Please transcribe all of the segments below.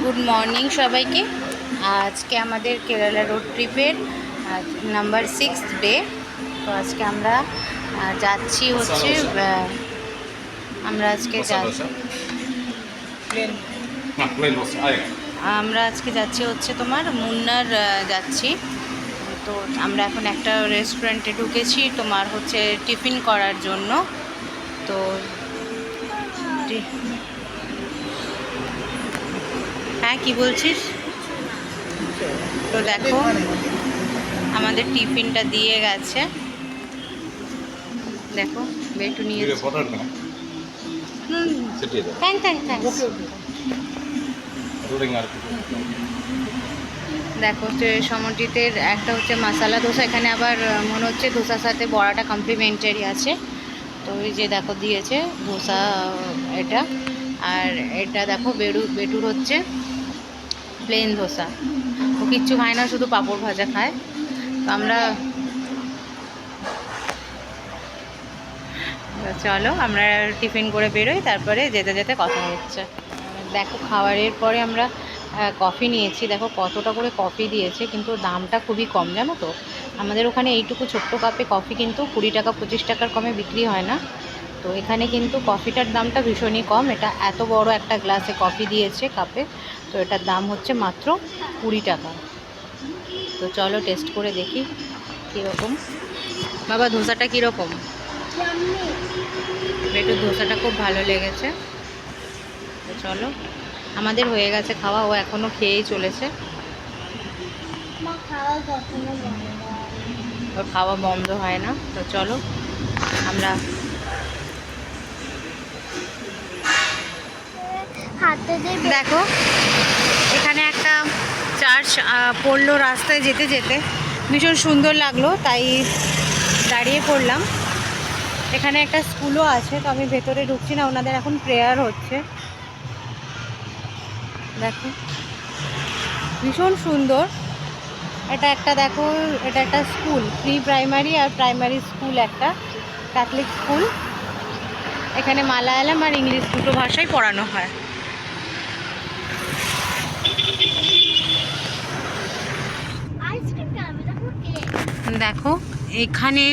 Good morning সবাইকে। আজকে আমাদের কেরালা রোড ট্রিপের নাম্বার 6 ডে। তো আজকে আমরা যাচ্ছি হচ্ছে আমরা আজকে যাচ্ছি হচ্ছে তোমার মুন্নার যাচ্ছি। তো আমরা এখন একটা রেস্টুরেন্টে ঢুকেছি তোমার হচ্ছে টিফিন করার জন্য। তো হ্যাঁ কি বলছিস? তো দেখো আমাদের টিফিনটা দিয়ে গেছে, দেখো বেটু নিয়ে দেখো হচ্ছে সমজিতের একটা হচ্ছে মশলা ধোসা, এখানে আবার মনে হচ্ছে ধোসার সাথে বড়াটা কমপ্লিমেন্টারি আছে। তো এই যে দেখো দিয়েছে ধোসা এটা, আর এটা দেখো বেটুর হচ্ছে প্লেন ধোসা। ও কিচ্ছু খায় না, শুধু পাঁপড় ভাজা খায়। তো আমরা চলো আমরা টিফিন করে বেরোই, তারপরে যেতে যেতে কথা হচ্ছে। দেখো খাবারের পরে আমরা কফি নিয়েছি, দেখো কতটা করে কফি দিয়েছে, কিন্তু দামটা খুবই কম জানো তো। আমাদের ওখানে এইটুকু ছোট্ট কাপে কফি কিন্তু 20 টাকা 25 টাকার কমে বিক্রি হয় না। তো এখানে কিন্তু কফিটার দামটা ভীষণই কম। এটা এত বড় একটা গ্লাসে কফি দিয়েছে কাপে, তো এটার দাম হচ্ছে মাত্র 20 টাকা। তো চলো টেস্ট করে দেখি কীরকম। বাবা ধোসাটা কীরকম? একটু ধোসাটা খুব ভালো লেগেছে। তো চলো আমাদের হয়ে গেছে খাওয়া, ও এখনও খেয়েই চলেছে। ওর খাওয়া বন্ধ হয় না। তো চলো আমরা দেখো এখানে একটা চার্চ পড়লো রাস্তায় যেতে যেতে, ভীষণ সুন্দর লাগলো, তাই দাঁড়িয়ে পড়লাম। এখানে একটা স্কুলও আছে, তো আমি ভেতরে ঢুকছি না, ওনাদের এখন প্রেয়ার হচ্ছে। দেখো ভীষণ সুন্দর। এটা একটা দেখো, এটা একটা স্কুল, প্রি প্রাইমারি আর প্রাইমারি স্কুল, একটা ক্যাথলিক স্কুল। এখানে মালায়ালাম আর ইংলিশ দুটো ভাষাই পড়ানো হয়। দেখো এখানে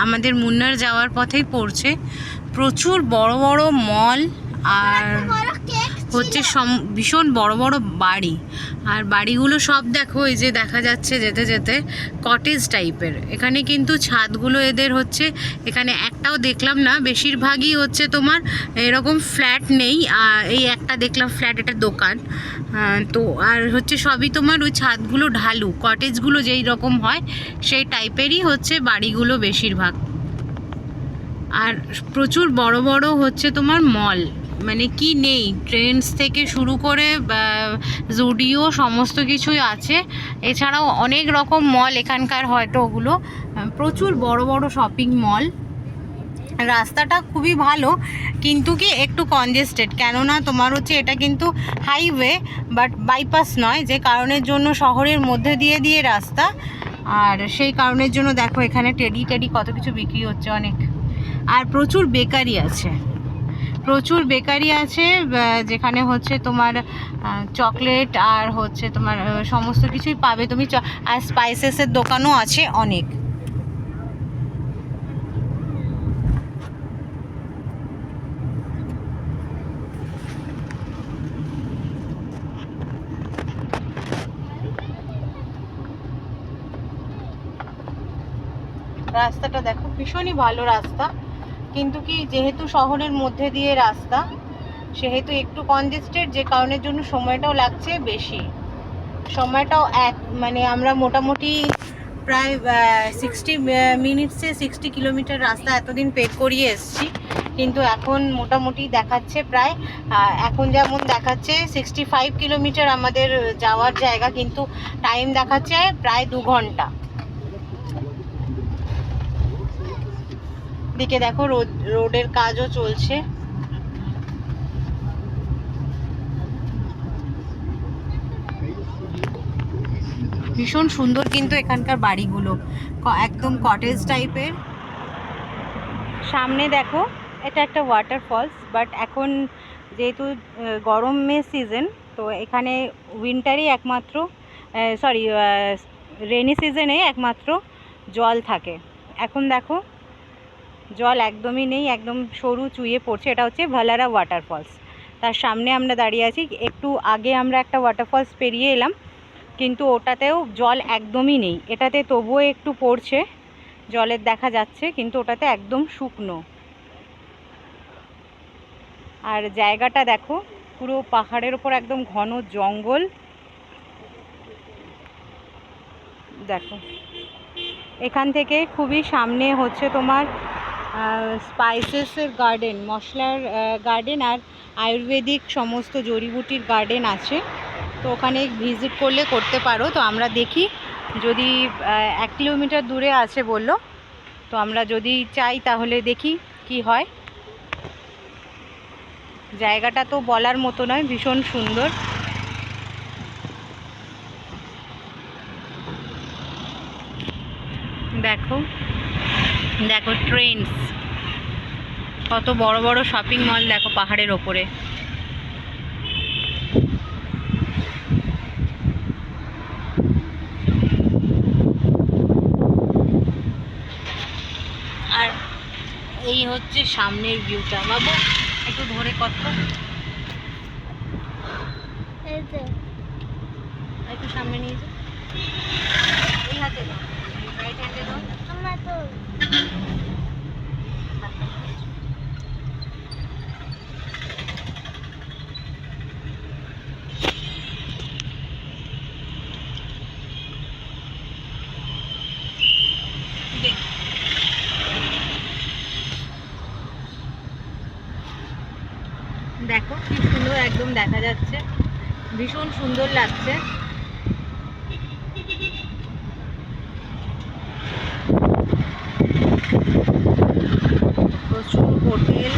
আমাদের মুন্নার যাওয়ার পথেই পড়ছে। প্রচুর বড় বড় মল আর হচ্ছে ভীষণ বড় বড় বাড়ি, আর বাড়িগুলো সব দেখো এই যে দেখা যাচ্ছে যেতে যেতে কটেজ টাইপের। এখানে কিন্তু ছাদগুলো এদের হচ্ছে, এখানে একটাও দেখলাম না, বেশিরভাগই হচ্ছে তোমার এরকম ফ্ল্যাট নেই। এই একটা দেখলাম ফ্ল্যাট, এটা দোকান। তো আর হচ্ছে সবই তোমার ওই ছাদগুলো ঢালু, কটেজগুলো যেই রকম হয় সেই টাইপেরই হচ্ছে বাড়িগুলো বেশিরভাগ। আর প্রচুর বড় বড় হচ্ছে তোমার মল, মানে কি নেই, ট্রেন্ডস থেকে শুরু করে জুডিও সমস্ত কিছুই আছে। এছাড়াও অনেক রকম মল এখানকার, হয়তো ওগুলো প্রচুর বড় বড় শপিং মল। রাস্তাটা খুবই ভালো, কিন্তু কি একটু কনজেস্টেড, কেননা তোমার হচ্ছে এটা কিন্তু হাইওয়ে বাট বাইপাস নয়, যে কারণের জন্য শহরের মধ্যে দিয়ে দিয়ে রাস্তা। আর সেই কারণের জন্য দেখো এখানে টেডি কত কিছু বিক্রি হচ্ছে অনেক। আর প্রচুর বেকারি আছে, প্রচুর বেকারি আছে, যেখানে হচ্ছে তোমার চকলেট আর হচ্ছে তোমার সমস্ত কিছুই পাবে তুমি। আর স্পাইসেসের দোকানও আছে অনেক। রাস্তাটা দেখো ভীষণই ভালো রাস্তা, কিন্তু কি যেহেতু শহরের মধ্যে দিয়ে রাস্তা, সেহেতু একটু কনজেস্টেড, যে কারণের জন্য সময়টাও লাগছে বেশি। সময়টাও মানে আমরা মোটামুটি প্রায় 60 মিনিটসে 60 কিলোমিটার রাস্তা এতদিন পে করিয়ে এসছি, কিন্তু এখন মোটামুটি দেখাচ্ছে প্রায়, এখন যেমন দেখাচ্ছে 65 কিলোমিটার আমাদের যাওয়ার জায়গা, কিন্তু টাইম দেখাচ্ছে প্রায় 2 ঘন্টা। দিকে দেখো রোডের কাজও চলছে। ভীষণ সুন্দর কিন্তু এখানকার বাড়িগুলো, একদম কটেজ টাইপের। সামনে দেখো এটা একটা ওয়াটারফলস, বাট এখন যেহেতু গরমের সিজন, তো এখানে উইন্টারই একমাত্র, সরি রেনি সিজনে একমাত্র জল থাকে। এখন দেখো জল একদমই নেই, একদম সরু চুইয়ে পড়ছে। এটা হচ্ছে ভালারা ওয়াটারফলস, তার সামনে আমরা দাঁড়িয়ে আছি। একটু আগে আমরা একটা ওয়াটারফলস পেরিয়ে এলাম, কিন্তু ওটাতেও জল একদমই নেই। এটাতে তবুও একটু পড়ছে, জলের দেখা যাচ্ছে, কিন্তু ওটাতে একদম শুকনো। আর জায়গাটা দেখো, পুরো পাহাড়ের ওপর একদম ঘন জঙ্গল। দেখো এখান থেকে খুবই সামনে হচ্ছে তোমার স্পাইসেসের গার্ডেন, মশলার গার্ডেন আর আয়ুর্বেদিক সমস্ত জড়িবুটির গার্ডেন আছে। তো ওখানে ভিজিট করলে করতে পারো। তো আমরা দেখি, যদি 1 কিলোমিটার দূরে আছে বললো, তো আমরা যদি চাই তাহলে দেখি কি হয়। জায়গাটা তো বলার মতো নয়, ভীষণ সুন্দর। দেখো দেখো ট্রেন্ডস, কত বড় বড় শপিং মল দেখো পাহাড়ের ওপরে। আর এই হচ্ছে সামনের ভিউটা। বাবু একটু ধরে কত, একটু সামনে নিয়ে যাও, এই হাতে দাও, রাইট হ্যান্ডে দাও। দেখো কি সুন্দর একদম দেখা যাচ্ছে, ভীষণ সুন্দর লাগছে। প্রচুর হোটেল,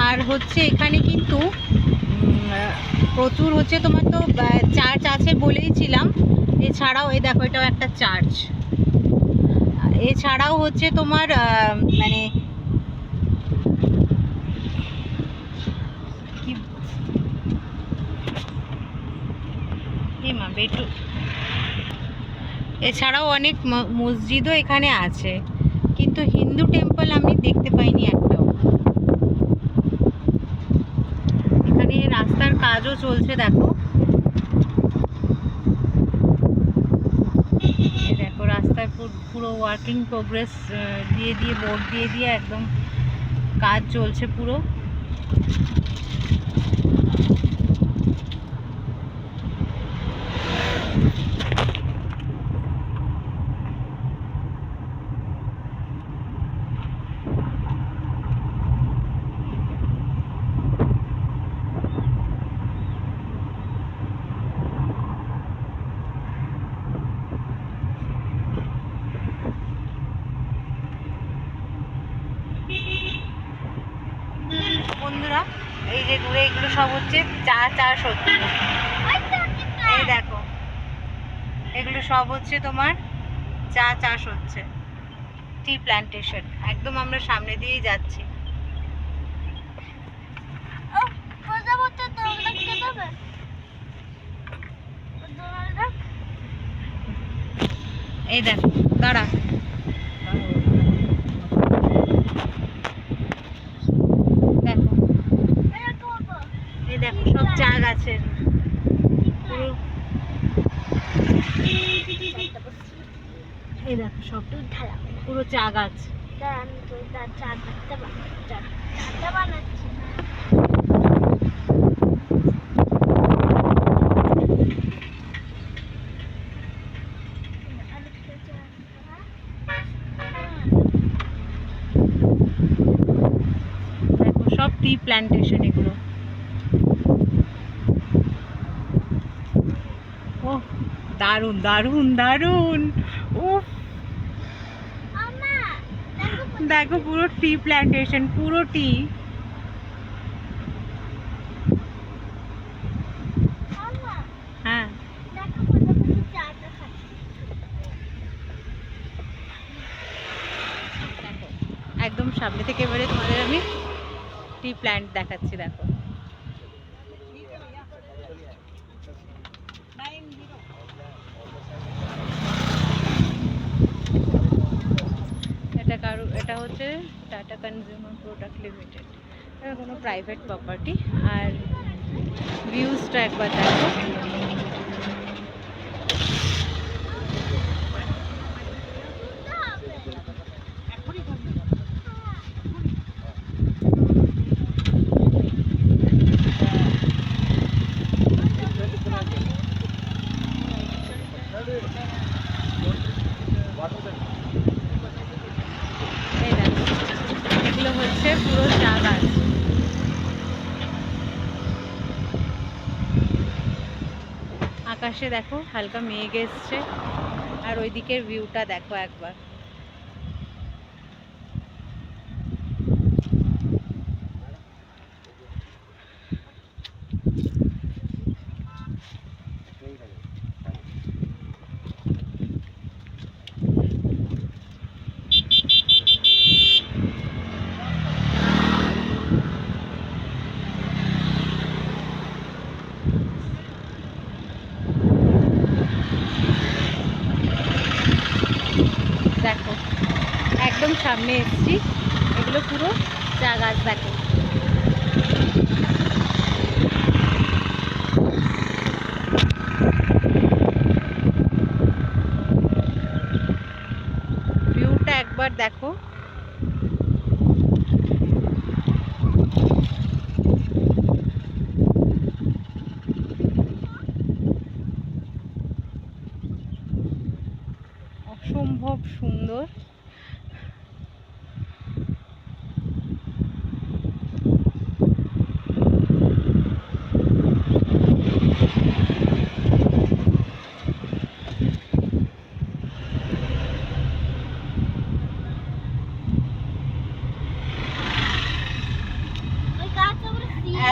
আর হচ্ছে এখানে কিন্তু প্রচুর হচ্ছে তোমার তো চার্চ আছে বলেইছিলাম। এছাড়াও এই দেখো এটাও একটা চার্চ। এছাড়াও হচ্ছে তোমার মানে কি মা বেটু, এছাড়াও অনেক মসজিদও এখানে আছে, কিন্তু হিন্দু টেম্পল আমি দেখতে পাইনি একটাও। এখানে রাস্তার কাজও চলছে দেখো, দেখো রাস্তার পুরো ওয়ার্কিং প্রোগ্রেস দিয়ে দিয়ে, বোর্ড দিয়ে দিয়ে একদম কাজ চলছে পুরো। বন্ধুরা এই যে দূরে এগুলো সব হচ্ছে চা চাষ হচ্ছে। এই দেখো এগুলো সব হচ্ছে তোমার চা চাষ হচ্ছে, টি প্ল্যান্টেশন। একদম আমরা সামনে দিয়েই যাচ্ছি। এই দেখো দাঁড়া, দেখো এই দেখো সব চা গাছের পুরো, এই দেখো সব পুরো চা গাছ। দেখো সব টি প্ল্যান্টেশন এগুলো। ও দারুণ দারুণ দারুণ, উফ দেখো পুরো টি প্ল্যান্টেশন, পুরো টি। সামনে থেকে এবারে তোমাদের আমি টি প্ল্যান্ট দেখাচ্ছি। দেখো এটা হচ্ছে টাটা কনজিউমার প্রোডাক্ট লিমিটেড, এটা কোনো প্রাইভেট প্রপার্টি। আর ভিউজটা একবার দেখো। এগুলো হচ্ছে পুরো চা গাছ। আকাশে দেখো হালকা মেঘ এসছে, আর ওই দিকের ভিউটা দেখো একবার। দেখো একদম সামনে এসছি, এগুলো পুরো চা গাছ। দেখো ভিউটা একবার দেখো। অসম্ভব সুন্দর।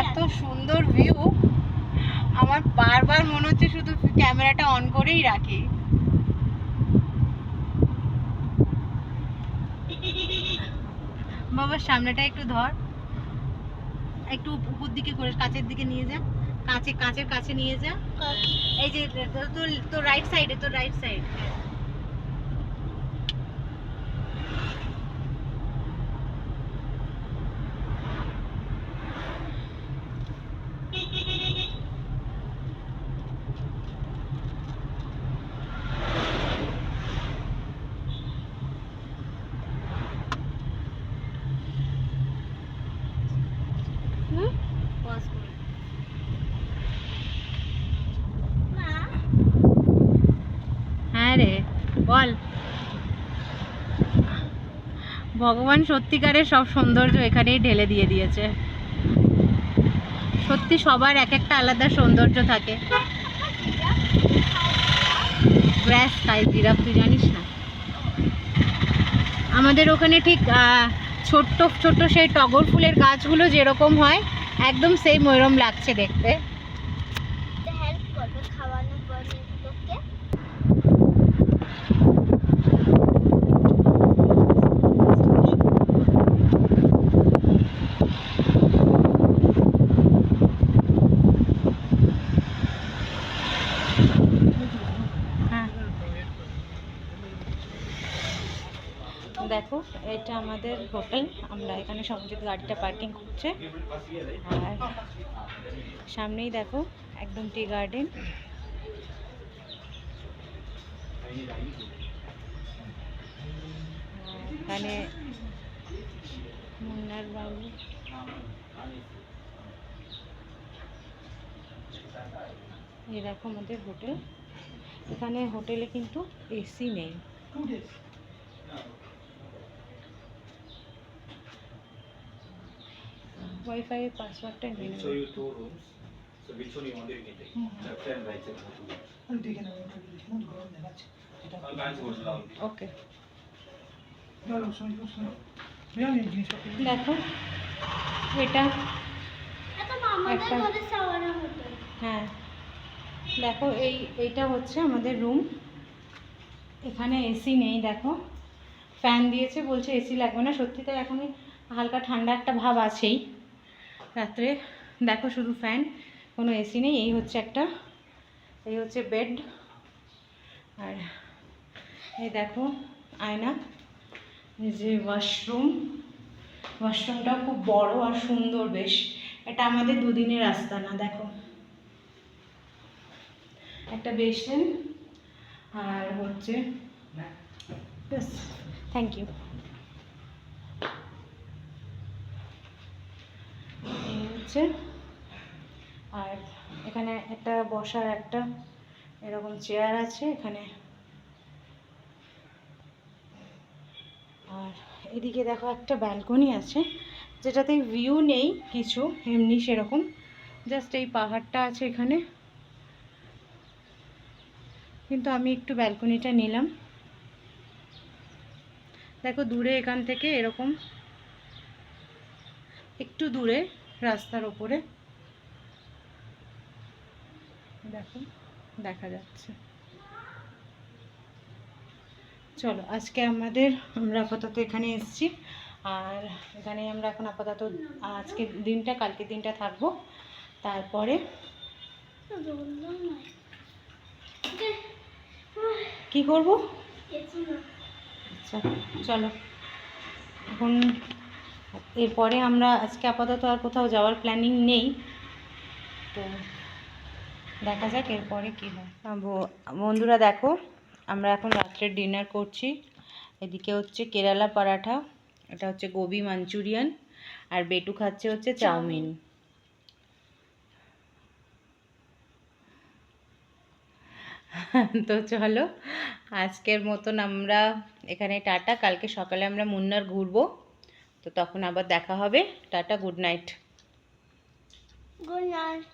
এত সুন্দর ভিউ, আমার বারবার মনে হচ্ছে শুধু ক্যামেরাটা অন করেই রাখি। বাবার সামনেটা একটু ধর, একটু উপর দিকে করে কাছের দিকে নিয়ে যা, কাছের কাছে নিয়ে যা। এই যে তোর রাইট সাইডে, তোর রাইট সাইড। হ্যাঁ রে বল। ভগবান সত্যিকারের সব সৌন্দর্য এখানেই ঢেলে দিয়ে দিয়েছে। সত্যি সবার এক একটা আলাদা সৌন্দর্য থাকে। গ্রাস খায় জিরাফ, তুই জানিস না? আমাদের ওখানে ঠিক ছোট্ট ছোট্ট সেই টগর ফুলের গাছগুলো যেরকম হয়, একদম সেই ওইরকম লাগছে দেখতে। দেখো এটা আমাদের হোটেল, আমরা এখানে সমুদ্রের গাড়িটা পার্কিং করছে। আর সামনেই দেখো একদম টি গার্ডেন। এখানে মুন্নার বাবু। এই দেখো আমাদের হোটেল। এখানে হোটেলে কিন্তু এসি নেই। ওয়াইফাই এর পাসওয়ার্ডটা নিয়ে নেব। So you 2 rooms. So which one you want to take? Left and right side. I'll take another one. Okay. দেখো এটা হ্যাঁ দেখো এইটা হচ্ছে আমাদের রুম। এখানে এসি নেই, দেখো ফ্যান দিয়েছে, বলছে এসি লাগবে না। সত্যি তাই, এখনই হালকা ঠান্ডা একটা ভাব আছেই। রাত্রে দেখো শুধু ফ্যান, কোনো এসি নেই। এই হচ্ছে বেড, আর এই দেখো আয়না। এই যে ওয়াশরুমটাও খুব বড় আর সুন্দর বেশ। এটা আমাদের দুদিনের রাস্তা না, দেখো একটা বেসিন আর হচ্ছে থ্যাংক ইউ, এই হচ্ছে। আর এখানে একটা বসার একটা এরকম চেয়ার আছে এখানে। আর এদিকে দেখো একটা ব্যালকনি আছে, যেটাতে ভিউ নেই কিছু এমনি সেরকম, জাস্ট এই পাহাড়টা আছে এখানে। কিন্তু আমি একটু ব্যালকনিটা নিলাম। দেখো দূরে এখান থেকে এরকম একটু দূরে রাস্তার ওপরে দেখো দেখা যাচ্ছে। চলো আজকে আমরা আপাতত এখানে এসেছি, আর এখানে আমরা এখন আপাতত আজকে দিনটা, কালকে দিনটা থাকবো। তারপরে কি করব? আচ্ছা চলো, এখন এরপরে আমরা আজকে আপাতত আর কোথাও যাওয়ার প্ল্যানিং নেই, তো দেখা যাক এরপরে কী হয়। বন্ধুরা দেখো, আমরা এখন রাত্রের ডিনার করছি। এদিকে হচ্ছে কেরালা পরাঠা, এটা হচ্ছে গোবি মাঞ্চুরিয়ান, আর বেটু খাচ্ছে হচ্ছে চাউমিন। তো চলো আজকের মতন আমরা এখানে টাটা। কালকে সকালে আমরা মুন্নার ঘুরবো, তো তখন আবার দেখা হবে। Tata, good night. Good night.